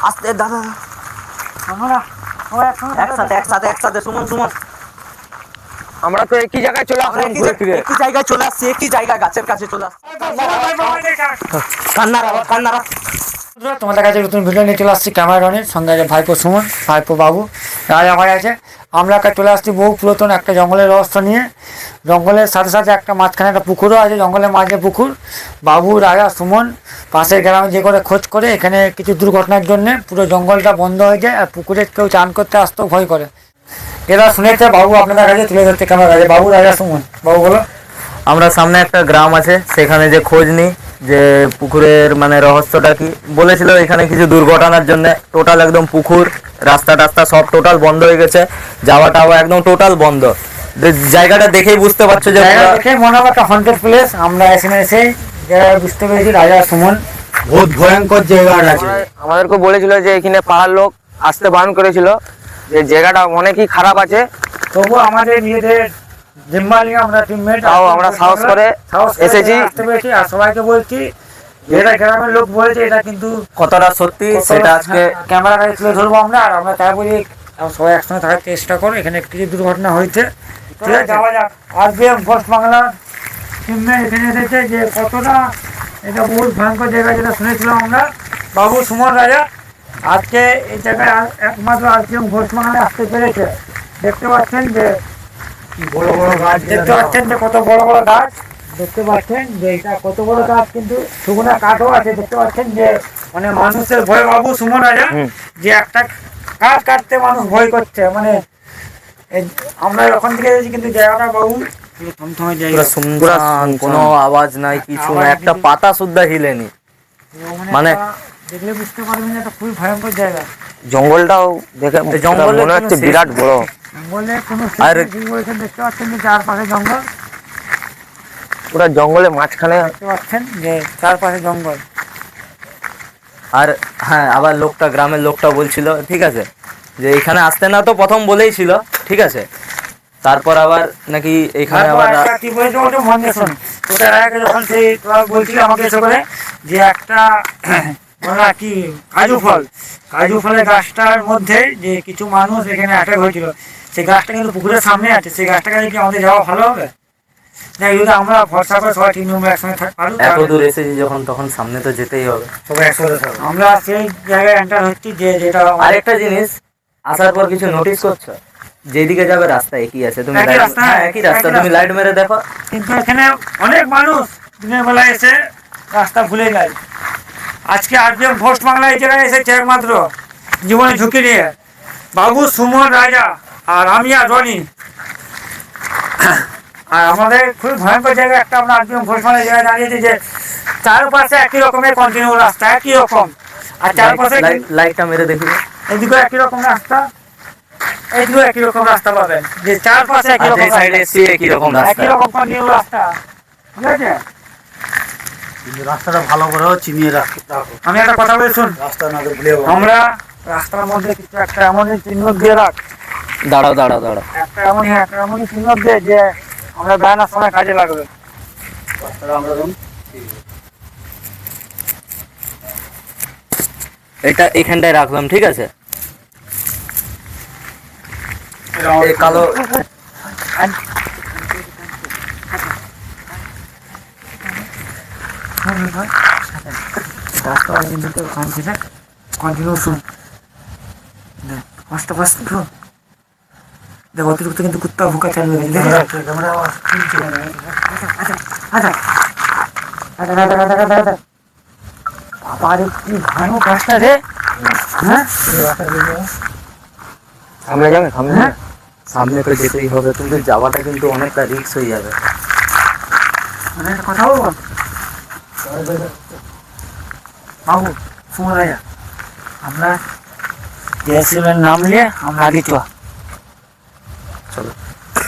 আস্তে দাদা, একসাথে সুমন সুমন, আমরা তো একই জায়গায় চলে আসলাম, ঘুরে ফিরে একই জায়গায় চলে আসছি, একই জায়গায় গাছের কাছে চলে আসছি। কান্নারা তোমাদের কাছে নতুন ভিডিও নিয়ে চলে আসছি ক্যামেরাম্যানের সঙ্গে আছে ভাইপো সুমন, ভাইপো বাবু, রাজা ভাই আছে। আমরা একটা চলে আসছি বহু পুরাতন একটা জঙ্গলের রহস্য নিয়ে। জঙ্গলের সাথে সাথে একটা মাঝখানে একটা পুকুরও আছে, জঙ্গলের মাঝে পুকুর। বাবু, রাজা, সুমন পাশের গ্রামে যে করে খোঁজ করে এখানে কিছু দুর্ঘটনার জন্য পুরো জঙ্গলটা বন্ধ হয়ে যায় আর পুকুরে কেউ চান করতে আসতেও ভয় করে। এরা শুনেছে বাবু আপনাদের কাছে তুলে ধরতে ক্যামেরা কাছে। বাবু, রাজা, সুমন, বাবু বলো। আমরা সামনে একটা গ্রাম আছে, সেখানে যে খোঁজ নিই যে পুকুরের মানে রহস্যটা কি। বলেছিল এখানে কিছু দুর্ঘটনার জন্য টোটাল একদম পুকুর, রাস্তা টাস্তা সব টোটাল বন্ধ হয়ে গেছে, যাওয়া টাওয়া একদম টোটাল বন্ধ। জায়গাটা দেখেই বুঝতে পারছো যে দেখে মনে হবে একটা হন্টেড প্লেস। আমরা এখানে এসে যারা বুঝতে পেরেছি রাজা সুমন বহুত ভয়ঙ্কর জায়গা আছে। আমাদেরকে বলেছিল যে এখানে পাড়ার লোক আসতে বারণ করেছিল, যে জায়গাটা অনেকই খারাপ আছে। তবু আমাদের নিজেদের জিম্মা নিয়ে আমরা টিমমেট তাও আমরা সাহস করে এসেছি, আসতে পেরেছি। আর সবাইকে বলছি যেটা গ্রামের লোক বলেছে এটা কিন্তু কতটা সত্যি সেটা আজকে ক্যামেরা কাছে তুলে ধরবো আমরা। আর আমরা তাই বলি সবাই একসঙ্গে থাকার চেষ্টা করো। এখানে কিছু দুর্ঘটনা হয়েছে, ঠিক আছে? যাওয়া যাক। আরপিএফ পোস্ট বাংলার টিমমেট এখানে এসেছে যে কতটা এটা বহুত ভয়ঙ্কর জায়গা যেটা শুনেছিলাম আমরা। বাবু, সুমন, রাজা আজকে এই জায়গায় একমাত্র আরপিএফ পোস্ট বাংলায় আসতে পেরেছে। দেখতে পাচ্ছেন যে বড় বড় গাছ, দেখতে পাচ্ছেন যে কত বড় বড় গাছ, দেখতে পাচ্ছেন যে এটা কত বড় গাছ, কিন্তু শুকনো কাঠও আছে। দেখতে পাচ্ছেন যে মানে মানুষের ভয়, বাবু, সুমন, রাজা, যে একটা কাঠ কাটতে মানুষ ভয় করছে। মানে আমরা ওখান থেকে এসেছি কিন্তু জায়গাটা বাবু থমথমে জায়গা, শুনশান, কোনো আওয়াজ নাই, কিছু না, একটা পাতা সুদ্ধা হিলেনি। মানে দেখলে বুঝতে পারবেন এটা খুবই ভয়ঙ্কর জায়গা। জঙ্গলটাও দেখে জঙ্গলে মনে হচ্ছে বিরাট বড়। জঙ্গলে কোনো আর দেখতে পাচ্ছেন যে চারপাশে জঙ্গল, পুরো জঙ্গলের মাঝখানে। দেখতে পাচ্ছেন যে চারপাশে জঙ্গল। আর হ্যাঁ, আবার লোকটা, গ্রামের লোকটা বলছিল, ঠিক আছে, যে এখানে আসতে না তো প্রথম বলেই ছিল, ঠিক আছে, তারপর আবার নাকি এখানে আবার কি বলেছে ওটা মনে শোন। ওটার আগে যখন সেই তোরা বলছিল আমাকে এসে করে যে একটা ওরা কি কাজু ফলের গাছটার মধ্যে যে কিছু মানুষ এখানে অ্যাটাক হয়েছিল, সেই গাছটা কিন্তু পুকুরের সামনে আছে। সেই গাছটা কাছে কি আমাদের যাওয়া ভালো হবে? না, যদি আমরা ভরসা করে সবাই 3 নম্বর একসঙ্গে থাকবো। এত দূর এসেছি যখন, তখন সামনে তো যেতেই হবে, সবাই একসাথে থাকবো। আমরা সেই জায়গায় এন্টার হচ্ছি যে যেটা আরেকটা জিনিস, আসার পর কিছু নোটিস করছো? যেদিকে যাবে রাস্তা একই আছে, তুমি একই রাস্তা, হ্যাঁ একই রাস্তা, তুমি লাইট মেরে দেখো। কিন্তু এখানে অনেক মানুষ দিনের বেলা এসে রাস্তা ভুলে যায়। আজকে আরপিএফ পোস্ট বাংলা এই জায়গায় এসেছে একমাত্র জীবনে ঝুঁকি নিয়ে। বাবু, সুমন, রাজা আর আমি আর রনি। আর আমাদের খুবই ভয়ঙ্কর জায়গা একটা আমরা আরপিএফ পোস্ট বাংলা জায়গায় দাঁড়িয়েছি যে চারপাশে একই রকমের কন্টিনিউ রাস্তা, একই রকম। আর চারপাশে লাইটটা মেরে দেখি, এদিকে একই রকম রাস্তা, এইদিকেও একই রকম রাস্তা পাবেন, যে চারপাশে একই রকম সাইডে এসছি একই রকম রাস্তা, একই রকম কন্টিনিউ রাস্তা, ঠিক আছে? রাস্তাটা ভালো করে চিনিয়ে রাখো। আমি একটা কথা বলি শুন, রাস্তা না ভুলে আমরা রাস্তার মধ্যে কিছু একটা এমন চিহ্ন দিয়ে রাখ, দাঁড়াও, একটা এমন চিহ্ন দিয়ে যে আমরা বেড়ানোর সময় কাজে লাগবে। রাস্তাটা আমরা এটা এখানটায় রাখলাম, ঠিক আছে? কালো কন্টিনিউ শুন, কষ্ট কষ্ট দেখ, অতিরিক্ত কিন্তু কুত্তা ভুকা চালু হয়ে গেছে। বাবা কি ভালো কাজটা রে। হ্যাঁ, সামনে যাবে, সামনে তো যেতেই হবে, কিন্তু যাওয়াটা কিন্তু অনেকটা রিস্ক হয়ে যাবে। মানে একটা কথা বলবো বাবু, সুমন, রাজা, আমরা জয়শ্রীমের নাম নিয়ে আমরা আগে চলো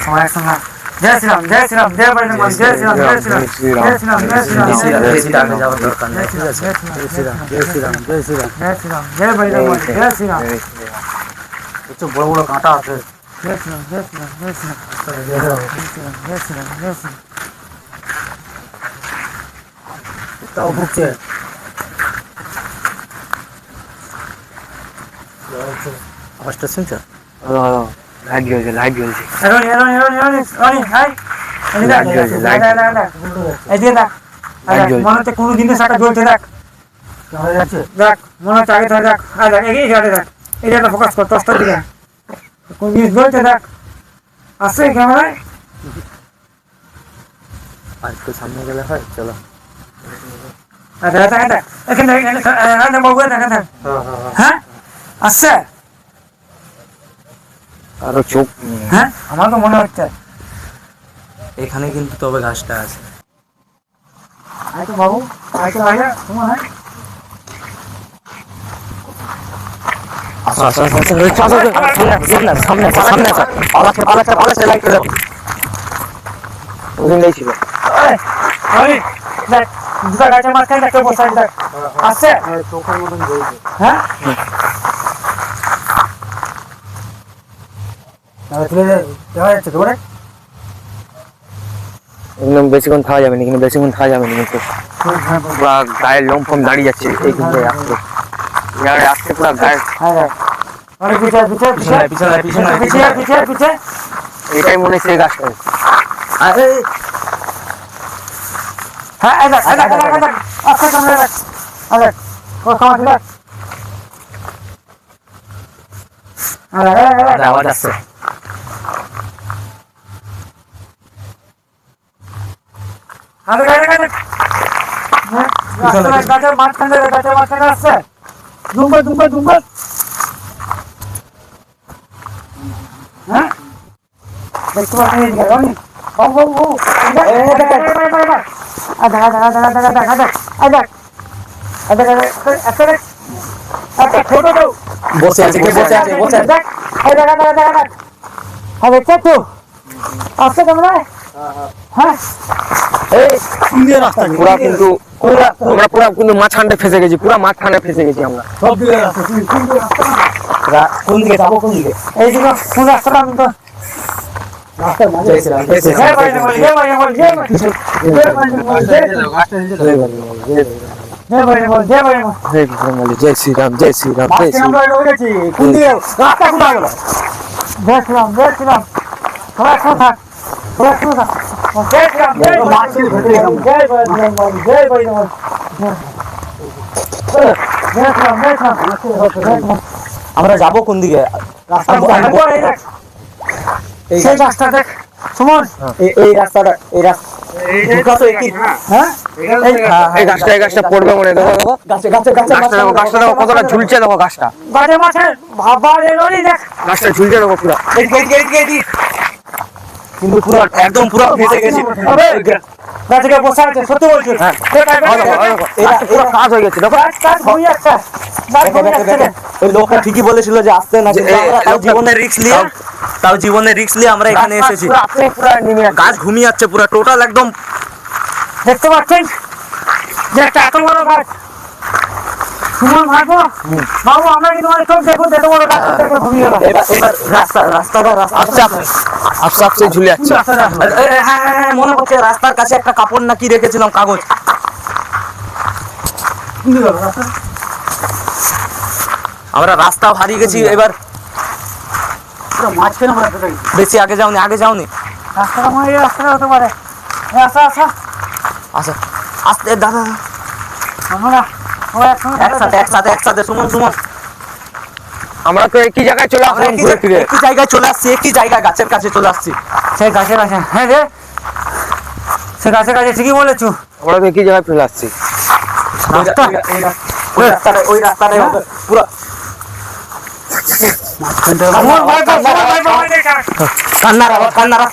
সবাই একসঙ্গে। জয় শ্রীরাম, জয় শ্রীরাম, জয় বজরং বলী, জয় শ্রীরাম, জয় শ্রীরাম, জয় শ্রীরাম, জয় শ্রীরাম, বেশি আগে যাওয়ার দরকার নেই, ঠিক আছে? জয় শ্রীরাম, জয় বজরং বলী, জয় শ্রীরাম, একটু বড় বড় কাঁটা আছে। জয় শ্রীরাম, জয় শ্রীরাম, জয় শ্রীরাম, জয় শ্রীরাম, জয় শ্রীরাম, জয় শ্রীরাম। তাও ভুগছে। আওয়াজটা শুনছো? লাইট জ্বলছে, লাইট জ্বলছে। রনি রনি রনি রনি রনি হাই এদিকে দেখ, লাইট জ্বলছে, লাইট দেখ, দেখ, দেখ, এদিকে দেখ। লাইট জ্বলছে। মনে হচ্ছে কোনো জিনিস একটা জ্বলছে দেখ, দেখ মনে হচ্ছে আগে থেকে দেখ, দেখ এগিয়ে যাবে দেখ, এই জায়গাটা ফোকাস কর টসটার দিকে, কোন জিনিস জ্বলছে দেখ, আসছে ক্যামেরায়। আর একটু সামনে গেলে হয়, চলো। দেখ দেখ দেখ এখানে এখানে বাবু দেখ দেখ, হ্যাঁ আসছে, আরো চোখ হ্যাঁ আমার তো মনে হচ্ছে। এখানে কিন্তু তবে ঘাসটা আছে। আয় তো বাবু, আয় তো আয়, তোমার হয় আসো আসো আসো আসো, সামনে সামনে সামনে আসো। পালাচ্ছে পালাচ্ছে পালাচ্ছে, লাইট দাও। ওখানেই ছিল। আরে দেখ দুটা গাছের মাঝখানে একটা বসে আছে দেখ, আসছে চোখের মতন জ্বলছে। হ্যাঁ দেখা যাচ্ছে তো বলে এখানে বেশিক্ষণ থাকা যাবে না, এখানে বেশিক্ষণ থাকা যাবে না, কিন্তু পুরা গায়ের লোম ফোম দাঁড়িয়ে যাচ্ছে এইখান থেকে আসতে, এবারে আসতে পুরা গায়ের। হ্যাঁ দেখ আরে পিছে পিছে পিছে পিছনে পিছনে পিছে পিছে পিছে এটাই মনে হয় সেই গাছটা। আরে হ্যাঁ এই দেখ এই দেখ এই দেখ আসছে সামনে দেখ, আরে ও সামনে দেখ, আরে আওয়াজ আসছে। আরে আরে গাছের মাঝখানে আসছে, দুম্বা দুম্বা দুম্বা, হ্যাঁ দেখতে পাচ্ছি এদিকে রনি, বাবু বাবু বাবু দেখ দেখ ছোট তো বসে আছে কে বসে আছে বসে আছে। দেখ দেখছো তো আসছে তোমরা, হ্যাঁ ইন্ডিয়া রাস্তা পুরা কিন্তু আমরা পুরা কিন্তু মাঝখানটা ফেসে গেছি, পুরা মাঝখানে ফেসে গেছি আমরা। সব দিকে রাস্তা কোন দিকে যাবো কোন দিকে? এইদিকে কোন রাস্তাটা আমি তো রাস্তার মাঝে জয় শ্রীরাম, জয় শ্রীরাম। জয় বাড়ি বল জয় বাড়ি বল জয় বাড়ি জয় শ্রীরাম, জয় শ্রীরাম, জয় শ্রীরাম। কোন দিকে রাস্তা কোথায় গেল? জয় শ্রীরাম জয় শ্রীরাম, সবাই একসাথে থাক, সবাই একসাথে থাক, জয় শ্রীরাম জয় শ্রীরাম, জয় বাড়ি বল জয় বাড়ি বল, জয় শ্রীরাম জয় শ্রীরাম। আমরা যাবো কোন দিকে? সেই রাস্তা দেখ সুমন, এই রাস্তাটা এই রাস্তা ঢুকা তো একই। হ্যাঁ এই গাছটা পড়বে মনে হয়, দেখো দেখো গাছে গাছে গাছে গাছটা দেখো, গাছটা দেখো কতটা ঝুলছে, দেখো গাছটা, গাছের মাঠে বাবা এলোনি দেখ, গাছটা ঝুলছে দেখো পুরা। কিন্তু পুরো একদম পুরো ফেসে গেছি। গাছে বসে আছে সত্যি বলছি, এটা পুরো কাজ হয়ে গেছে, দেখো গাছ ঘুরিয়ে যাচ্ছে, গাছ ঘুরিয়ে যাচ্ছে। ওই লোকটা ঠিকই বলেছিল যে আসতে না, কিন্তু আমরা তাও জীবনের রিস্ক নিয়ে তাও জীবনের রিস্ক নিয়ে আমরা এখানে এসেছি। পুরো আপনি পুরো নেমে যাচ্ছে। গাছ ঘুমিয়ে যাচ্ছে পুরো টোটাল একদম। দেখতে পাচ্ছেন যে একটা এত বড় গাছ, সুমন ভাইপো বাবু আমরা কিন্তু তোমার চোখ দেখুন এত বড় গাছ দেখে ঘুমিয়ে গেল। এবার রাস্তাটা আস্তে আস্তে আস্তে ঝুলে যাচ্ছে। হ্যাঁ হ্যাঁ হ্যাঁ, মনে পড়ছে রাস্তার কাছে একটা কাপড় না কি রেখেছিলাম, কাগজ। আমরা রাস্তাও হারিয়ে গেছি এবার। মাঝখানে আমরা ফেসে গেছি। বেশি আগে যাওনি, আগে যাওনি। রাস্তাটা মনে হয় এই রাস্তাটা হতে পারে, এই আসা আসা আচ্ছা আস্তে দাদা, আমরা সবাই একসাথে একসাথে একসাথে সুমন সুমন আমরা তো একই জায়গায় চলে আমরা আসলাম ঘুরে ফিরে। একই জায়গায় চলে আসছি, একই জায়গায় গাছের কাছে চলে আসছি। সেই গাছের কাছে, হ্যাঁ রে সে গাছের কাছে ঠিকই বলেছো। আমরা তো একই জায়গায় চলে আসছি। রাস্তা ওই রাস্তাটাই হবে পুরো। সুমন ভাইপো সুমন ভাইপো কান্নারা কান্নারা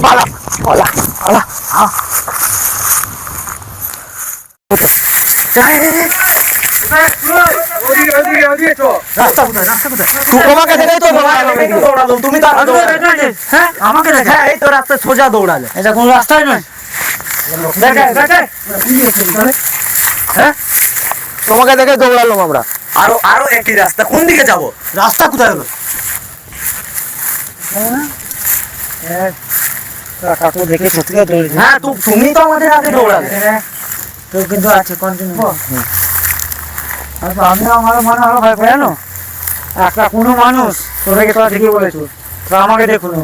পালা পালা পালা। রাস্তা কোথায় রাস্তা কোথায়? তোমাকে দেখেই তো দৌড়ালো, তুমি তো আগে দৌড়ালে। হ্যাঁ আমাকে দেখা, হ্যাঁ এই তো রাস্তায় সোজা দৌড়ালে। এটা কোন রাস্তায় নয়, দেখে দেখে হ্যাঁ তোমাকে দেখে দৌড়ালাম আমরা। আরো আরো একই রাস্তা, কোন দিকে যাবো? রাস্তা কোথায় হলো? কাকু দেখে সত্যি দৌড়েছে। হ্যাঁ তুমি তো আমাদের আগে দৌড়ালে। তো কিন্তু আছে কন্টিনিউ, আমি আমার মনে হলো ভাই জানো একটা কোনো মানুষ তোদেরকে তোরা ঠিকই বলেছো তোরা আমাকে দেখুন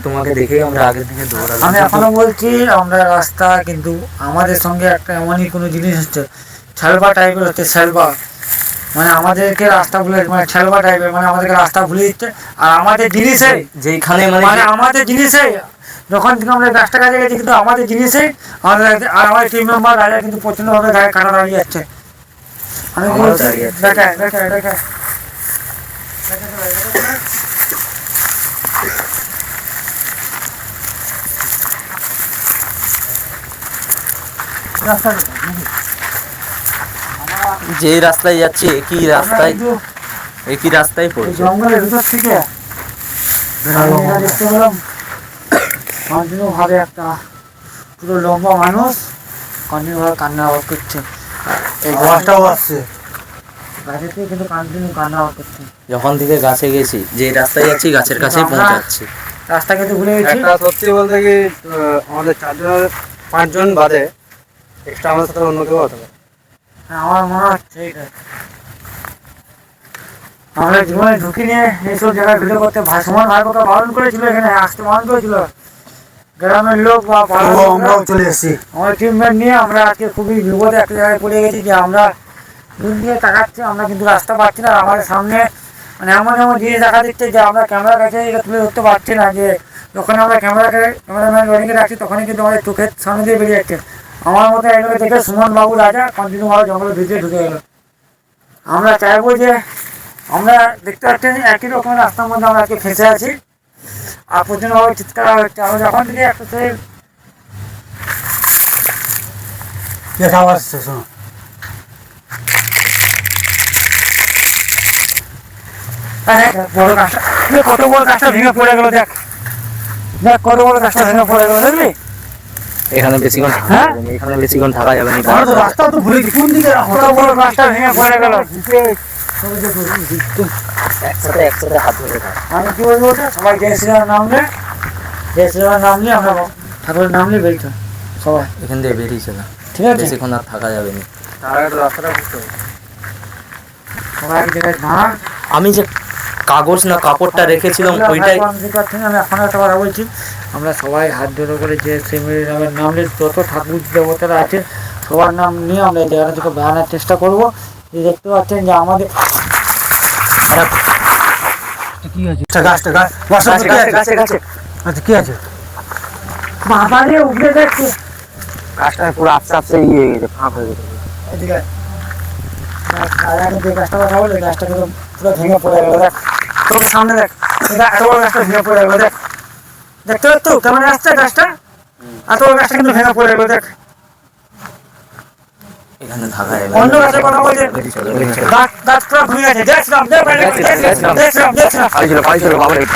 তোমাকে দেখেই আমরা আগের দিকে দৌড়ালাম। আমি এখনো বলছি আমরা রাস্তা কিন্তু আমাদের সঙ্গে একটা এমনই কোনো জিনিস হচ্ছে ছালবা টাইপের হচ্ছে ছালবা মানে আমাদেরকে রাস্তা ভুলে মানে ছালবা টাইপের মানে আমাদেরকে রাস্তা ভুলে দিচ্ছে আর আমাদের জিনিসে যেখানে মানে আমাদের জিনিসে যখন থেকে আমরা রাস্তা কাজে গেছি কিন্তু আমাদের জিনিসে আমাদের আর আমাদের টিম মেম্বার রাজা কিন্তু প্রচণ্ডভাবে গায়ে কাটা দাঁড়িয়ে যাচ্ছে আমি আমারও বলছি দাঁড়িয়ে আছে। দেখা যেই রাস্তায় যাচ্ছি একই রাস্তায় পড়ছে। জঙ্গলের ভিতর থেকে দেখতে পেলাম কন্টিনিউ ভাবে একটা পুরো লম্বা মানুষ কন্টিনিউ ভাবে কান্না আওয়াজ করছে এই আওয়াজটাও আসছে। গাছে থেকে কিন্তু কন্টিনিউ কান্না আওয়াজ করছে যখন থেকে গাছে গেছি যে রাস্তায় যাচ্ছি গাছের কাছেই পৌঁছাচ্ছি। রাস্তা কিন্তু ভুলে গেছি একটা সত্যি বলতে কি আমাদের 4-5 জন বাদে এক্সট্রা আমাদের সাথে অন্য কেউ হতে পারে। আমার মনে হচ্ছে এইটা আমরা জীবনে ঝুঁকি নিয়ে এইসব জায়গায় ভিডিও করতে সমান ভাইপোকে বারণ করেছিল এখানে আসতে বারণ করেছিল গ্রামের লোক বা আমরাও চলে এসেছি। আমার টিমমেট নিয়ে আমরা আজকে খুবই বিপদে একটা জায়গায় পড়ে গেছি যে আমরা দূর দিয়ে তাকাচ্ছি আমরা কিন্তু রাস্তা পাচ্ছি না আর আমাদের সামনে মানে এমন এমন জিনিস দেখা দিচ্ছে যে আমরা ক্যামেরার কাছে এটা তুলে ধরতে পারছি না যে যখন আমরা ক্যামেরাম্যান রোডিংয়ে রাখছি তখনই কিন্তু আমাদের চোখের সামনে দিয়ে বেরিয়ে যাচ্ছে আমার মতো এগুলো দেখে সুমন বাবু রাজা কন্টিনিউ ভাবে জঙ্গলের ভিতরে ঢুকে গেল আমরা চাইবো যে আমরা দেখতে পাচ্ছেন একই রকমের রাস্তার মধ্যে আমরা আজকে ফেঁসে আছি আর প্রচণ্ডভাবে চিৎকার হচ্ছে আমরা যখন থেকে একটা কি একটা আওয়াজ আসছে শোনো। বড় গাছটা কত বড় গাছটা ভেঙে পড়ে গেল দেখ দেখ কত বড় গাছটা ভেঙে পড়ে গেল দেখলি এখানে বেশিক্ষণ হ্যাঁ? থাকা যাবে না। আমরা তো রাস্তা তো ভুলে গেছি। কোন দিকে কত বড় গাছটা ভেঙে পড়ে গেল একসাথে হাত ধরে থাক। আমি কি বলবো ওটা সবাই জয় শ্রীরাম নাম নিয়ে আমরা ঠাকুরের নাম নিয়ে বেরিয়ে সবাই এখান থেকে বেরিয়ে চলা, ঠিক আছে বেশিক্ষণ আর থাকা যাবে না। তার আগে তো রাস্তাটা বুঝতে হবে। সবাই এক জায়গায় না আমি যে কাগজ না কাপড়টা রেখেছিলাম ওইটাই আমি এখন একটা কথা বলছি আমরা সবাই হাত ধরে করে যে শ্রীমের নামের নাম নিয়ে যত ঠাকুর দেবতারা আছে সবার নাম নিয়ে আমরা এই জায়গাটা থেকে বেড়ানোর চেষ্টা করবো যে দেখতে পাচ্ছেন যে আমাদের গাছটা আচ্ছা কি আছে? বাবারে উঠে যাচ্ছে গাছটা পুরো আস্তে আস্তে ইয়ে হয়ে গেছে, ফাঁক হয়ে গেছে। এদিকে আর আমি যে গাছটা কথা বলি গাছটা কিন্তু পুরো ভেঙে পড়ে গেল দেখ তোর সামনে দেখ এটা এত বড় গাছটা ভেঙে পড়ে গেল দেখ দেখতে পাচ্ছ কেমন আসছে গাছটা এত বড় গাছটা কিন্তু ভেঙে পড়ে গেল দেখ এখানে থাকা যাবে অন্য গাছের কথা বলছে গাছ পুরো ভেঙে গেছে দেখছিলাম পাইছিল বাবা রে।